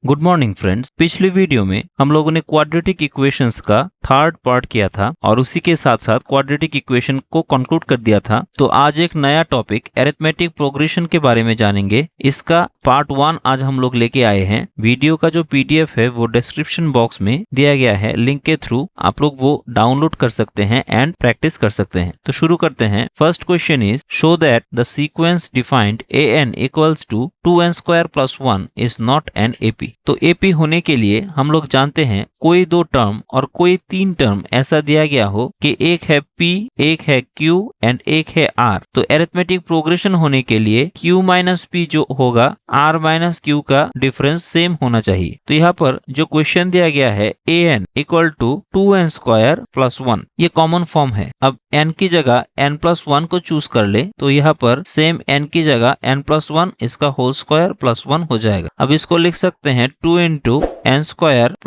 Good morning friends. पिछले video में हम लोगों ने क्वाड्रेटिक इक्वेशंस का थर्ड पार्ट किया था और उसी के साथ साथ क्वाड्रेटिक इक्वेशन को कंक्लूड कर दिया था। तो आज एक नया टॉपिक अरिथमेटिक प्रोग्रेशन के बारे में जानेंगे। इसका पार्ट 1 आज हम लोग लेके आए हैं। वीडियो का जो पीडीएफ है वो डिस्क्रिप्शन बॉक्स में दिया गया है, लिंक के थ्रू आप लोग वो डाउनलोड कर सकते हैं एंड प्रैक्टिस कर सकते हैं। तो शुरू करते हैं। First question is show that the sequence defined an equals to 2n² + 1 is not an AP. तो एपी होने के लिए हम लोग जानते हैं कोई दो टर्म और कोई तीन टर्म ऐसा दिया गया हो कि एक है P, एक है Q एंड एक है R। तो अरिथमेटिक प्रोग्रेशन होने के लिए Q - P जो होगा R - Q का डिफरेंस सेम होना चाहिए। तो यहाँ पर जो क्वेश्चन दिया गया है an इक्वल टू 2n² + 1, ये कॉमन फॉर्म है। अब n की जगह n+1 को चूज कर ले तो यहाँ पर सेम n की जगह n+1 इसका होल स्क्वायर +1 हो जाएगा। अब इसको लिख सकते हैं 2 × n²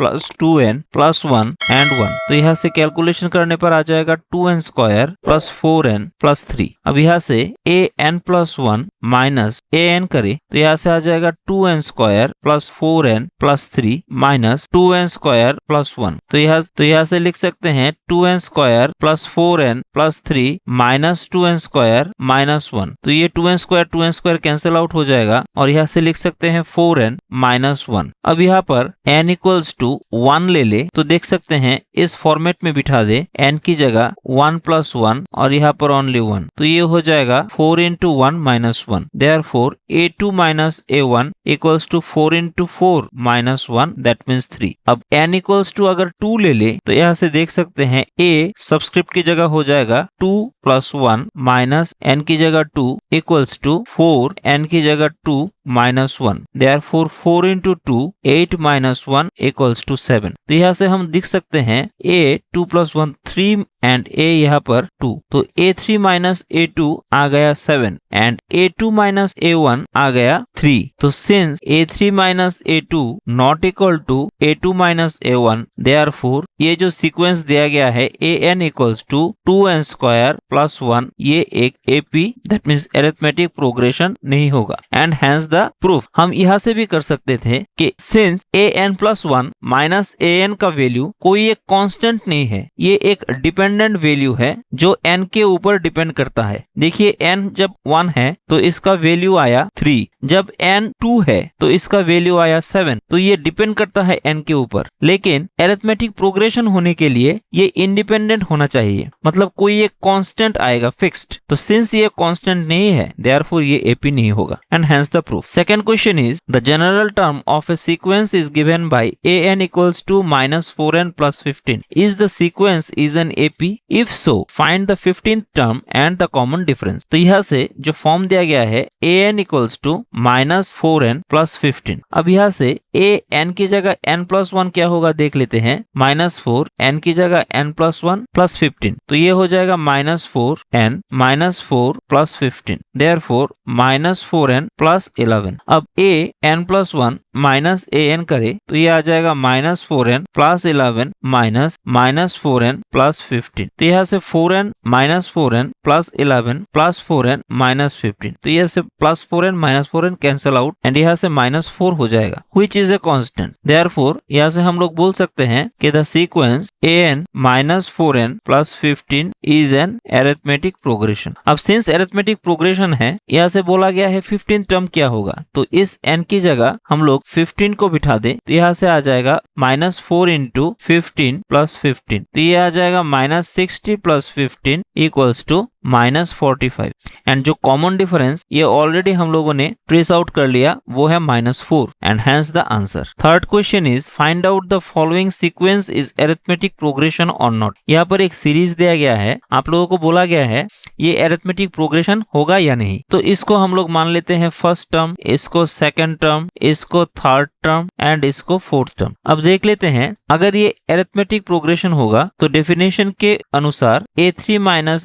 + 2n + 1 and 1। तो यहाँ से कैलकुलेशन करने पर आ जाएगा 2n² + 4n + 3। अब यहाँ से an+1 माइनस an करे तो यहाँ से आ जाएगा 2n² + 4n + 3 माइनस 2n² + 1। तो यहाँ से लिख सकते हैं 2n² + 4n + 3 माइनस 2n² - 1। तो ये 2n² कैंसिल आउट हो जाएगा और यहाँ से लिख सकते हैं 4n - 1। अब यहाँ पर n इक्वल्स टू 1 ले ले तो देख सकते हैं इस फॉर्मेट में बिठा दे n की जगह 1 + 1 और यहाँ पर ओनली 1। तो ये हो जाएगा 4 × 1 - 1। Therefore a2 - a1 equals to 4 × 4 - 1 that means 3। अब n इक्वल्स टू अगर 2 ले ले तो यहाँ से देख सकते हैं a सबस्क्रिप्ट की जगह हो जाएगा 2 + 1 माइनस n की जगह 2 इक्वल्स टू 4 n की जगह 2 - 1। Therefore 4 × 2 8 - 1 equals to 7। तो यहाँ से हम दिख सकते हैं a 2 + 1 3 एंड a यहाँ पर 2। तो a3 - a2 आ गया 7 एंड a2 - a1 आ गया 3। तो since a3 - a2 not equal to a2 - a1 therefore ये जो सीक्वेंस दिया गया है an इक्वल्स टू 2n² + 1 ये एक AP that means arithmetic progression नहीं होगा। एंड हेंस द प्रूफ हम यहाँ से भी कर सकते थे कि सिंस an+1 माइनस an का वैल्यू कोई एक कांस्टेंट नहीं है, ये एक डिपेंडेंट वैल्यू है जो n के ऊपर डिपेंड करता है। देखिए n जब 1 है तो इसका वैल्यू आया 3, जब n 2 है तो इसका वैल्यू आया 7। तो ये डिपेंड करता है n के ऊपर, लेकिन अरिथमेटिक प्रोग्रेशन होने के लिए ये इंडिपेंडेंट होना चाहिए, मतलब कोई एक कांस्टेंट आएगा फिक्स्ड। तो सिंस ये कांस्टेंट नहीं है देयरफॉर ये एपी नहीं होगा and hence the proof. Second question is the general term of a sequence is given by an equals to -4n + 15 is the sequence is an AP, if so find the 15th term and the common difference. तो यहाँ से जो form दिया गया है an equals to -4n + 15। अब यहाँ से an की जगह n+1 क्या होगा देख लेते हैं। -4 n की जगह n+1 + 15। तो ये हो जाएगा -4n -4 + 15 देयरफॉर -4n + 11। अब n+1 माइनस an करे तो ये आ जाएगा -4n + 11 माइनस -4n + 15। तो यहाँ से 4n -4n + 11 + 4n -15। तो यहाँ से +4n -4n cancel out and यहाँ से -4 हो जाएगा which is a constant। Therefore यहाँ से हम लोग बोल सकते हैं कि the sequence an -4n + 15 is an arithmetic progression. अब सिंस अरिथमेटिक प्रोग्रेशन है यहाँ से बोला गया है 15 टर्म क्या होगा, तो इस n की जगह हम लोग 15 को बिठा दे तो यहाँ से आ जाएगा -4 × 15 + 15। तो ये आ जाएगा -60 + 15 इक्वल्स टू -45 एंड जो कॉमन डिफरेंस ये ऑलरेडी हम लोगों ने ट्रेस आउट कर लिया वो है -4 and hence the answer. Third question is find out the following sequence is arithmetic progression और नॉट। यहाँ पर एक सीरीज दिया गया है, आप लोगों को बोला गया है ये अरिथमेटिक प्रोग्रेशन होगा या नहीं। तो इसको हम लोग मान लेते हैं फर्स्ट टर्म, इसको सेकंड टर्म, इसको थर्ड टर्म एंड इसको फोर्थ टर्म। अब देख लेते हैं अगर ये अरिथमेटिक प्रोग्रेशन होगा तो डेफिनेशन के अनुसार a3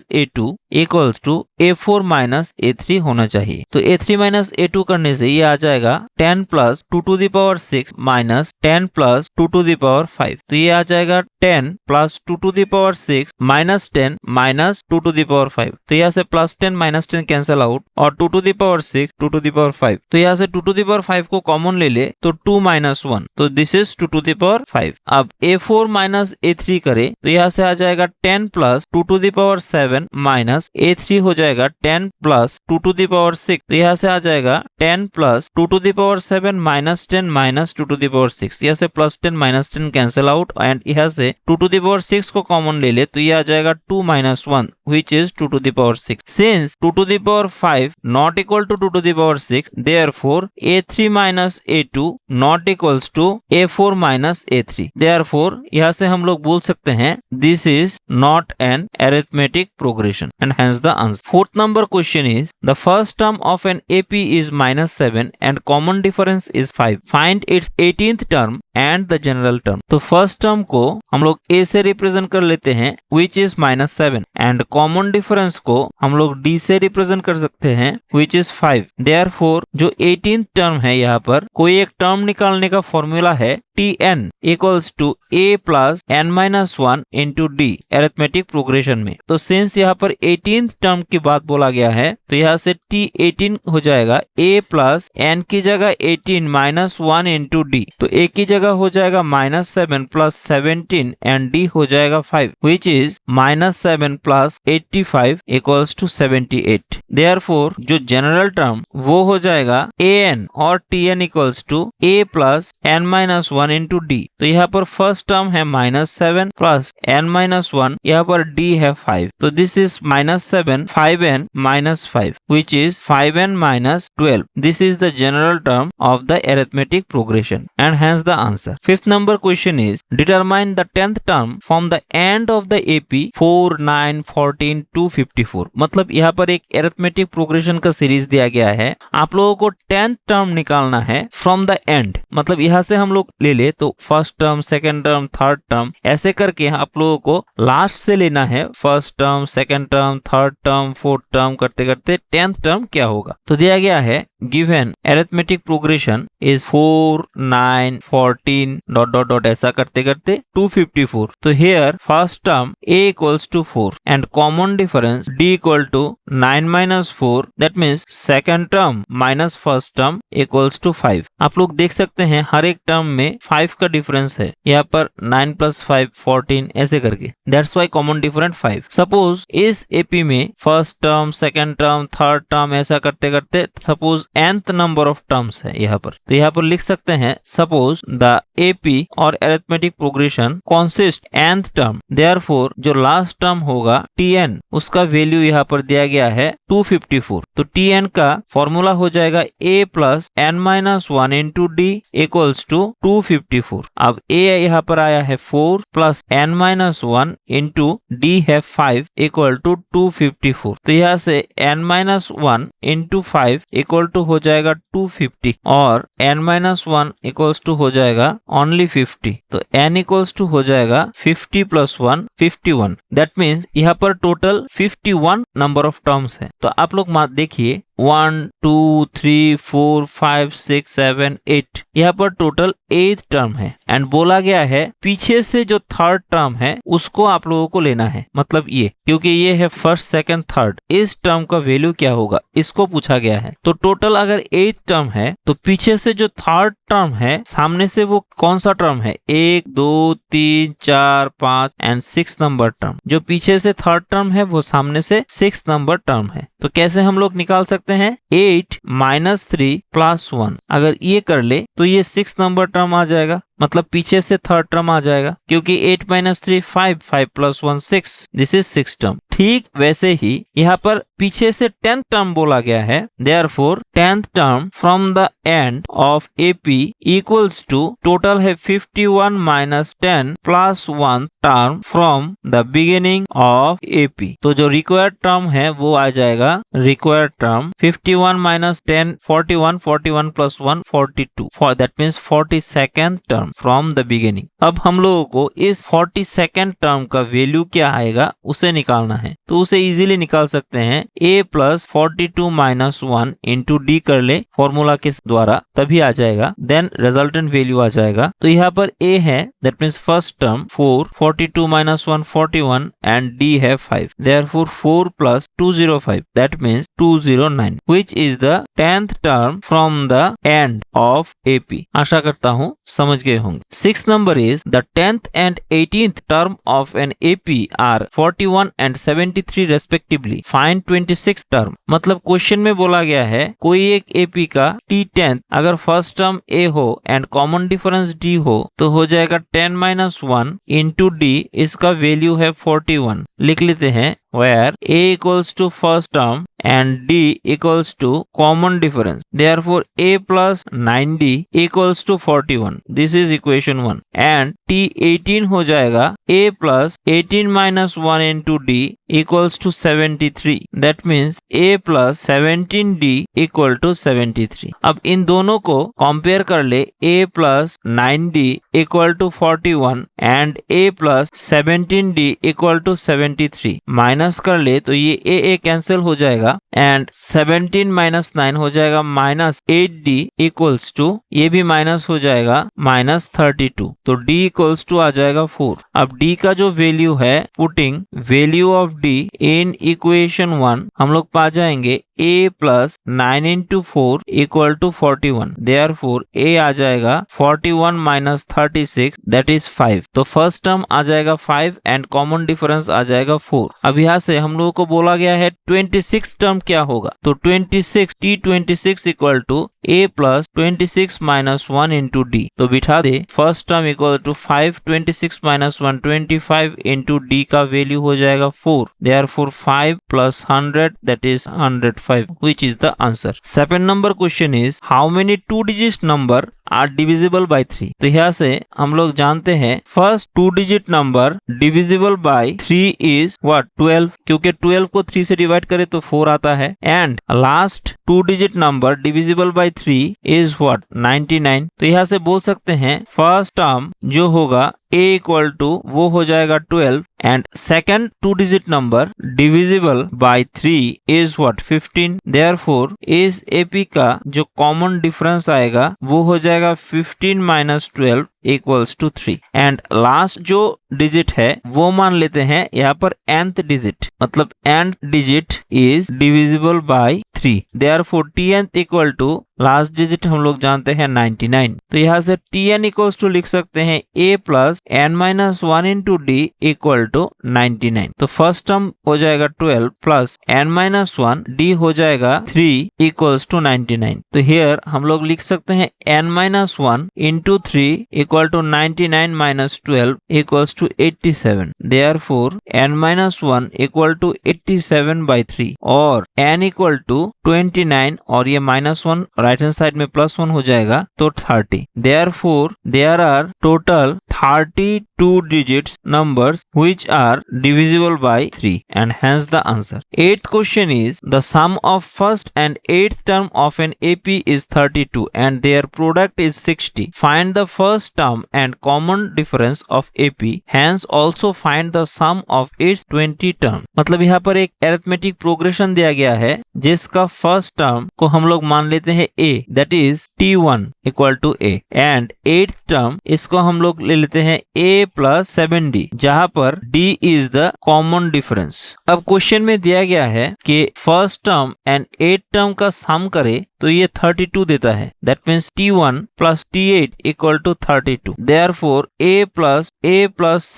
- a2 equals to A4 minus A3 होना चाहिए। तो A3 माइनस A2 करने से ये आ जाएगा 10 plus 2 to the power 6 minus 10 plus 2 to the power 5। तो ये आ जाएगा 10 plus 2 to the power 6 minus 10 minus 2 to the power 5। तो यहाँ से प्लस 10 माइनस 10 कैंसिल आउट और 2 to the power 6 2 to the power 5। तो यहाँ से 2 टू द पावर 5 को कॉमन ले ले तो 2 माइनस 1, तो this is 2 to the power 5। अब A4 माइनस A3 करे तो यहाँ से आ जाएगा 10 plus 2 to the power 7 minus A3 हो जाएगा 10 प्लस 2 टू द पावर 6। तो यहाँ से आ जाएगा 10 plus 2 to the power 7 minus 10 minus 2 to the power 6। यहाँ से plus 10 minus 10 cancel out and यहाँ से 2 टू द पावर 6 को कॉमन ले ले तो ये आ जाएगा 2 minus 1 which is 2 to the power 6. Since 2 to the power 5 not equal to 2 to the power 6, therefore A3 minus A2 not equals to A4 minus A3. Therefore यहाँ से हम लोग बोल सकते हैं this is not an arithmetic progression and hence the answer. Fourth number question is the first term of an AP is minus 7 and common difference is 5. Find its 18th term and the general term. तो first term को हम लोग A से represent कर लेते हैं which is minus 7 and common difference को हम लोग D से रिप्रेजेंट कर सकते हैं which is 5. Therefore जो 18th टर्म है यहाँ पर कोई एक टर्म निकालने का फॉर्मूला है Tn equals to A plus n minus 1 into D arithmetic progression में। तो सिंस यहाँ पर 18th टर्म की बात बोला गया है तो यहाँ से T18 हो जाएगा A plus n की जगह 18 minus 1 into D। तो A की जगह हो जाएगा minus 7 plus 17 and D हो जाएगा 5 which is minus 7 plus 85 equals to 78। Therefore जो जनरल टर्म वो हो जाएगा An और Tn equals to A plus n minus 1 into D। तो यहाँ पर फर्स्ट टर्म है -7 प्लस n minus 1, यहाँ पर D है 5। तो this is -7 5n minus 5 which is 5n minus 12। This is the general term of the arithmetic progression and hence the answer. Fifth number question is determine the 10th term from the end of the AP 4 9 14 254। मतलब यहाँ पर एक arithmetic progression का series दिया गया है, आप लोगों को 10th टर्म निकालना है from the end। मतलब यहाँ से हम लोग ले तो first term second term third term ऐसे करके आप लोगों को लास्ट से लेना है first term second term third term fourth term करते करते 10th टर्म क्या होगा। तो दिया गया है given arithmetic progression is 4 9 14 dot dot dot ऐसा करते करते 254। तो here first term A equals to 4 and common difference D equal to 9 minus 4 that means second term minus first term equals to 5। आप लोग देख सकते हैं हर एक टर्म में 5 का डिफरेंस है, यहाँ पर 9 plus 5 14 ऐसे करके that's why common difference 5। Suppose इस AP में first term second term third term ऐसा करते करते suppose nth number of terms है यहाँ पर, तो यहाँ पर लिख सकते हैं सपोज द AP और arithmetic progression consist nth term, therefore जो लास्ट टर्म होगा Tn उसका वैल्यू यहाँ पर दिया गया है 254। तो Tn का फॉर्मूला हो जाएगा A plus n minus 1 into D equals to 254। अब A यहाँ पर आया है 4 plus n minus 1 into D है 5 equal to 254। तो यहाँ से n minus 1 into 5 equal to हो जाएगा 250 और n minus 1 equals to हो जाएगा only 50। तो n equals to हो जाएगा 50 plus 1 51। That means यहाँ पर टोटल 51 नंबर ऑफ टर्म्स है। तो आप लोग देखिए 1 2 3 4 5 6 7 8 यहाँ पर टोटल 8 टर्म है एंड बोला गया है पीछे से जो थर्ड टर्म है उसको आप लोगों को लेना है। मतलब ये क्योंकि ये है फर्स्ट सेकंड थर्ड, इस टर्म का वैल्यू क्या होगा इसको पूछा गया है। तो टोटल अगर 8 टर्म है तो पीछे से जो थर्ड टर्म है सामने से वो कौन सा टर्म है 1 2 3 4 5 एंड 6 नंबर टर्म। जो पीछे से थर्ड टर्म है वो सामने से 6 नंबर टर्म है। तो कैसे हम लोग निकाल सकते हैं 8 minus 3 plus 1। अगर ये कर ले तो ये 6 नंबर टर्म आ जाएगा, मतलब पीछे से थर्ड टर्म आ जाएगा क्योंकि 8 minus 3 5 5 plus 1 6 this is 6 term. ठीक वैसे ही यहाँ पर पीछे से 10th टर्म बोला गया है, therefore 10th term from the end of AP equals to total है 51 minus 10 plus 1 term from the beginning of AP। तो जो रिक्वायर्ड टर्म है वो आ जाएगा required term 51 minus 10 41, 41 plus 1 42, that means 42nd term from the beginning. अब हम लोगों को इस 42nd टर्म का वैल्यू क्या आएगा उसे निकालना है, तो उसे इजीली निकाल सकते हैं। a plus 42 minus 1 into D कर ले फॉर्मूला के द्वारा, तभी आ जाएगा, देन रिजल्टेंट वैल्यू आ जाएगा। तो यहाँ पर a है, that means first term 4, 42 minus 1 41 and d है 5, therefore 4 plus 205 that means 209 which is the 10th term from the end of AP। आशा करता हूँ समझ गए होंगे। 6th number is the 10th and 18th term of an AP are 41 and 73 respectively, find 26th term. मतलब question में बोला गया है कोई एक AP का T10th अगर फर्स्ट टर्म A हो एंड कॉमन डिफरेंस D हो तो हो जाएगा 10 माइनस 1 इंटू D, इसका वैल्यू है 41। लिख लेते हैं where A equals to first term and D equals to common difference. Therefore, A plus 9D equals to 41. This is equation 1. And T18 हो जाएगा A plus 18 minus 1 into D equals to 73. That means A plus 17D equal to 73. अब इन दोनों को compare कर ले, A plus 9D equal to 41 and A plus 17D equal to 73 minus कर ले तो ये a कैंसिल हो जाएगा एंड 17 माइनस 9 हो जाएगा माइनस 8D इक्वल्स टू, ये भी माइनस हो जाएगा माइनस 32, तो D इक्वल्स टू आ जाएगा 4। अब D का जो वैल्यू है, putting value of D in equation 1 हम लोग पा जाएंगे A plus 9 into 4 equal to 41, therefore A आ जाएगा 41 माइनस 36 दैट इज 5। तो फर्स्ट टर्म आ जाएगा 5 एंड कॉमन डिफरेंस आ जाएगा 4। अब यहाँ से हम लोगों को बोला गया है 26 टर्म क्या होगा, तो 26 T26 equal to A plus 26 minus 1 into D। तो बिठा दे first term equal to 5, 26 minus 1 25 into D का वैल्यू हो जाएगा 4, therefore 5 plus 100 that is 105 which is the answer. Second number question is how many two digit number are divisible by 3। तो यहाँ से हम लोग जानते हैं first 2 digit number divisible by 3 is what 12, क्योंकि 12 को 3 से डिवाइड करे तो 4 आता है, and last 2 digit number divisible by 3 is what 99। तो यहाँ से बोल सकते हैं फर्स्ट टर्म जो होगा A इक्वल टू वो हो जाएगा 12 and second 2 digit number divisible by 3 is what 15, therefore इस AP का जो कॉमन डिफरेंस आएगा वो हो जाएगा 15 minus 12 equals to 3 and last जो डिजिट है वो मान लेते हैं यहाँ पर nth डिजिट, मतलब nth digit is divisible by 3, therefore Tn equal to last digit हम लोग जानते हैं 99। तो यहाँ से Tn इक्वल्स टू लिख सकते हैं A plus n minus 1 into D equal to 99। तो फर्स्ट टर्म हो जाएगा 12 प्लस n माइनस 1 D हो जाएगा 3 इक्वल्स टू 99। तो हियर हम लोग लिख सकते हैं n minus 1 into 3 equal to 99 minus 12 equals to 87, therefore n minus 1 equal to 87 by 3 और n इक्वल टू 29 और ये माइनस 1 राइट हैंड साइड में प्लस 1 हो जाएगा तो 30, therefore there are total 32 digits numbers which are divisible by 3 and hence the answer. 8th question is the sum of first and 8th term of an AP is 32 and their product is 60. Find the first term and common difference of AP, hence also find the sum of its 20 term। मतलब यहाँ पर एक arithmetic progression दिया गया है जिसका first term को हम लोग मान लेते हैं A, that is T1 equal to A and 8th term इसको हम लोग ले लेते हैं A प्लस 7D जहां पर D is the common difference. अब क्वेश्चन में दिया गया है कि first term and 8th term का सम करे तो ये 32 देता है, that means T1 plus T8 equal to 32, therefore A plus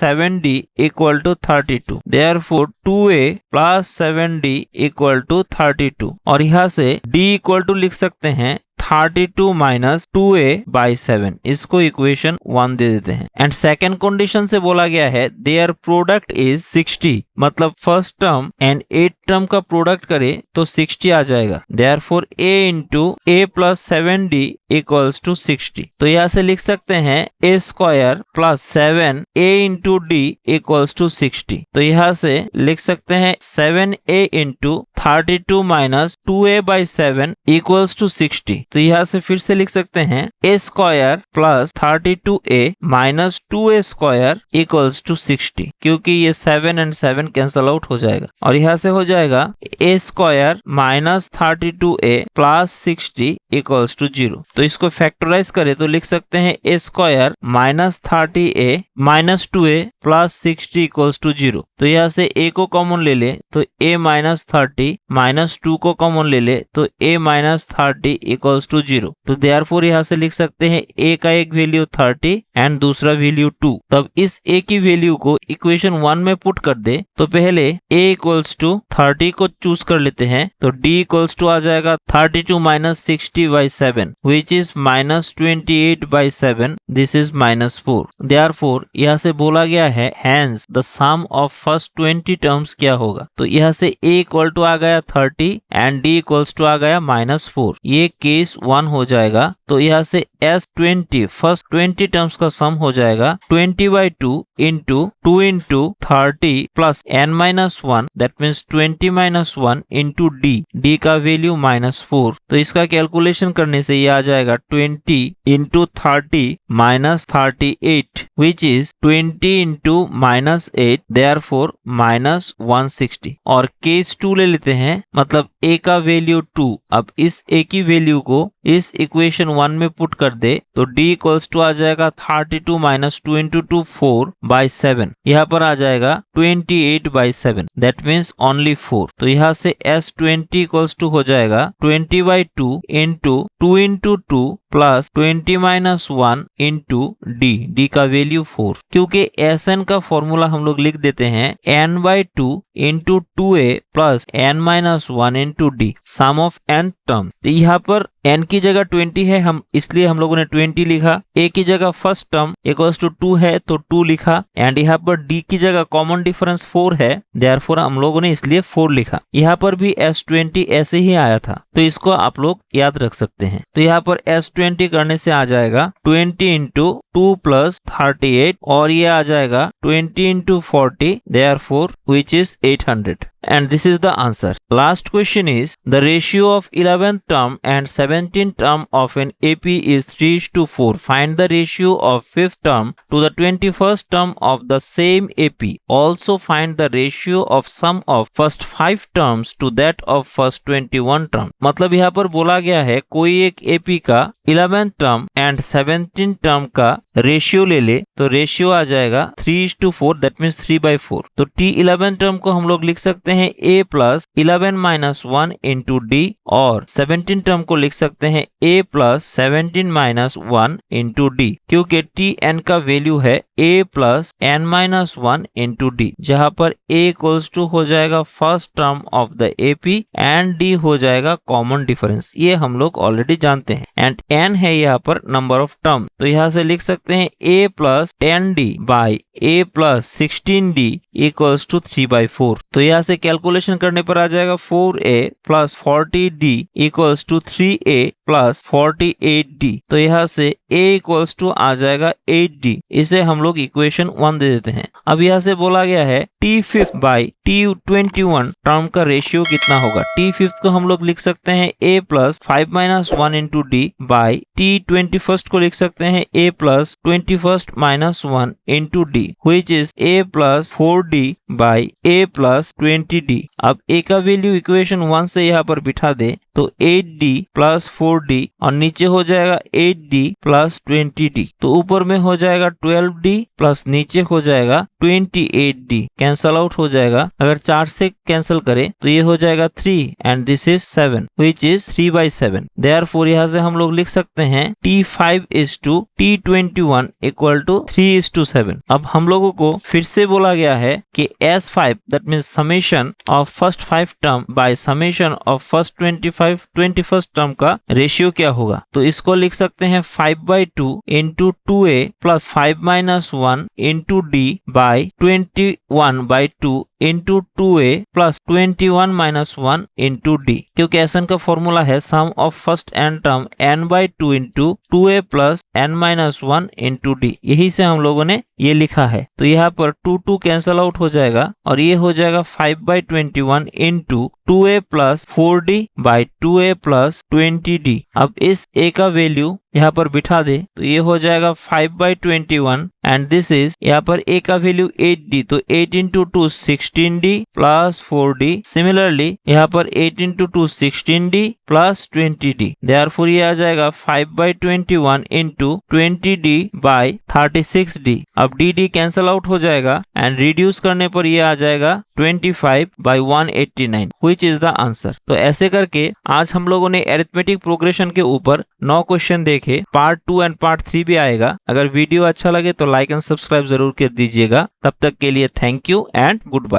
7D equal to 32, therefore 2A plus 7D equal to 32 और यहाँ से D इक्वल टू लिख सकते हैं 32 माइनस 2a/7, इसको इक्वेशन 1 दे देते हैं। एंड सेकेंड कंडीशन से बोला गया है देयर प्रोडक्ट इज 60, मतलब फर्स्ट टर्म एंड 8 टर्म का प्रोडक्ट करे तो 60 आ जाएगा। Therefore a into a plus 7d equals to 60। तो यहाँ से लिख सकते हैं a square plus 7a into d equals to 60। तो यहाँ से लिख सकते हैं 7a into 32 minus 2a/7 equals to 60। तो यहाँ से फिर से लिख सकते हैं a square plus 32a minus 2a square equals to 60, क्योंकि ये 7 एंड 7 कैंसल आउट हो जाएगा। और यहाँ से हो जाएगा a square minus 32a plus 60 equals to 0। तो इसको फैक्टराइज करें तो लिख सकते हैं a square minus 30a minus 2a plus 60 equals to 0। तो यहाँ से a को कॉमन ले ले तो a माइनस 30 माइनस 2 को कॉमन ले ले तो a माइनस 30 इक्वल्स टू 0। तो देयरफॉर यहाँ से लिख सकते हैं a का एक वैल्यू 30 एंड दूसरा वैल्यू 2। तब इस a की वैल्यू को इक्वेशन 1 में पुट कर दे तो पहले a इक्वल्स टू 30 को चूज कर लेते हैं तो d इक्वल्स टू आ जाएगा 32 minus 60/7 which is minus 28/7, this is minus 4। Therefore यहाँ से बोला गया है hence the sum of first 20 terms क्या होगा। तो यहाँ से a इक्वल टू आ गया 30 एंड d इक्वल्स टू आ गया माइनस 4, ये केस 1 हो जाएगा। तो यहाँ से S20 फर्स्ट 20 टर्म्स का सम हो जाएगा 20/2 into 2 into 30 plus n-1, that means 20 minus 1 into d का वैल्यू माइनस 4। तो इसका कैलकुलेशन करने से ये आ जाएगा 20 into 30 minus 38 which is 20 into minus 8, therefore minus 160। और केस 2 ले लेते हैं, मतलब a का वैल्यू 2। अब इस a की वैल्यू को इस इक्वेशन 1 में पुट कर दे तो d इक्वल्स टू आ जाएगा 32 माइनस 2 इंटू 2 4/7, यहाँ पर आ जाएगा 28/7, दैट मीन्स ओनली 4। तो यहाँ से S20 इक्वल्स टू हो जाएगा 20/2 into 2 into 2 plus 20 minus 1 into d का वैल्यू 4। क्योंकि Sn का फॉर्मूला हम लोग लिख देते हैं n/2 into 2a plus n-1 into d, sum of n term. तो यहाँ पर n की जगह 20 है, हम इसलिए हम लोगों ने 20 लिखा। a की जगह फर्स्ट टर्म इक्वल्स टू 2 है तो 2 लिखा। एंड यहाँ पर d की जगह कॉमन डिफरेंस 4 है, देयरफॉर हम लोगों ने इसलिए 4 लिखा। यहाँ पर भी S20 ऐसे ही आया था, तो इसको आप लोग याद रख सकते हैं। तो यहाँ पर S20 करने से आ जाएगा 20 इंटू 2 प्लस 38 और ये आ जाएगा 20 into 40, therefore which is 800. And this is the answer. Last question is the ratio of 11th term and 17th term of an AP is 3:4. Find the ratio of 5th term to the 21st term of the same AP. Also find the ratio of sum of first 5 terms to that of first 21 term. मतलब यहाँ पर बोला गया है कोई एक AP का 11th term and 17th term का रेशियो ले ले तो रेशियो आ जाएगा 3:4, दैट मीन्स 3/4। तो T11 टर्म को हम लोग लिख सकते हैं a plus 11 minus 1 into D, और 17 टर्म को लिख सकते हैं a plus 17 minus 1 into D, क्योंकि Tn का वैल्यू है a plus n minus 1 into D, जहां पर a इक्वल्स टू हो जाएगा first term of the AP and d हो जाएगा कॉमन डिफरेंस, ये हम लोग ऑलरेडी जानते हैं। एंड n है यहाँ पर नंबर ऑफ टर्म, तो यहाँ से लिख सकते हैं a plus 10d by a plus 16d equals to 3/4। तो यहाँ से कैलकुलेशन करने पर आ जाएगा 4a plus 40d equals to 3a plus 48d। तो यहाँ से a इक्वल्स टू आ जाएगा 8d, इसे हम लोग इक्वेशन 1 दे देते हैं। अब यहाँ से बोला गया है T5 बाई T21 टर्म का रेशियो कितना होगा। T5 को हम लोग लिख सकते हैं a plus 5 minus 1 into D by T21 को लिख सकते हैं a plus 21 minus 1 into D, which is a plus 4d by a plus 20d। अब a का वैल्यू इक्वेशन 1 से यहाँ पर बिठा दे तो 8d प्लस 4d और नीचे हो जाएगा 8d प्लस 20d, तो ऊपर में हो जाएगा 12d प्लस नीचे हो जाएगा 28d, कैंसल आउट हो जाएगा। अगर 4 से कैंसिल करें तो ये हो जाएगा 3 and this is 7 which is 3/7। Therefore यहाँ से हम लोग लिख सकते हैं T5 is to T21 equal to 3:7। अब हम लोगों को फिर से बोला गया है कि S5 that means summation of first 5 term by summation of first 25 21st term का रेशियो क्या होगा। तो इसको लिख सकते हैं 5/2 into 2a plus 5-1 into d by 21/2 into 2a plus 21-1 into d, क्योंकि SN का फॉर्मूला है sum of first n term n/2 into 2a plus n-1 into d। यही से हम लोगों ने ये लिखा है। तो यहाँ पर 2 कैंसल आउट हो जाएगा और ये हो जाएगा 5/21 into 2a plus 4d by 2a plus 20d। अब इस a का वैल्यू यहाँ पर बिठा दे तो ये हो जाएगा 5/21 एंड दिस इज यहाँ पर a का वैल्यू 8d, तो 8 into 2 16d plus 4d। Similarly यहाँ पर 8 into 2 16d plus 20d। Therefore ये आ जाएगा 5/21 इंटू 20d बाई 36d। अब dd कैंसल आउट हो जाएगा एंड रिड्यूस करने पर ये आ जाएगा 25/189 व्हिच इज द आंसर। तो ऐसे करके आज हम लोगों ने अरिथमेटिक प्रोग्रेशन के ऊपर 9 क्वेश्चन देखे। पार्ट 2 एंड पार्ट 3 भी आएगा। अगर वीडियो अच्छा लगे तो लाइक एंड सब्सक्राइब जरूर कर दीजिएगा। तब तक के लिए thank you and good bye.